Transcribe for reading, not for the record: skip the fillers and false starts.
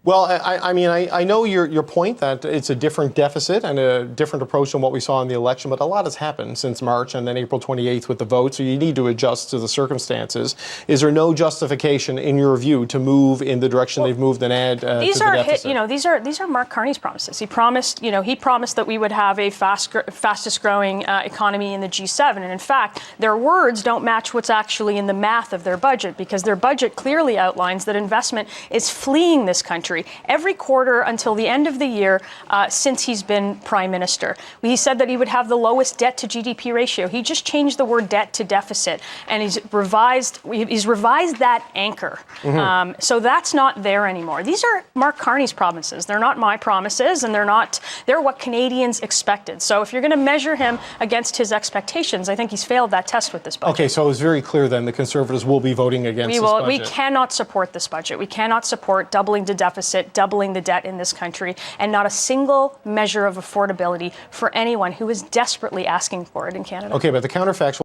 Well, I mean, I know your point that it's a different deficit and a different approach than what we saw in the election, but a lot has happened since March and then April 28th with the vote, so you need to adjust to the circumstances. Is there no justification, in your view, to move in the direction they've moved and add to the deficit? These are Mark Carney's promises. He promised that we would have a fastest growing economy in the G7, and in fact, their words don't match what's actually in the math of their budget, because their budget clearly outlines that investment is fleeing this country every quarter until the end of the year since he's been prime minister. He said that he would have the lowest debt to GDP ratio. He just changed the word debt to deficit, and he's revised that anchor. Mm-hmm. So that's not there anymore. These are Mark Carney's promises. They're not my promises, and they're what Canadians expected. So if you're going to measure him against his expectations, I think he's failed that test with this budget. Okay, so it's very clear then the Conservatives will be voting against this budget. We cannot support this budget. We cannot support doubling the deficit, doubling the debt in this country, and not a single measure of affordability for anyone who is desperately asking for it in Canada. Okay, but the counterfactual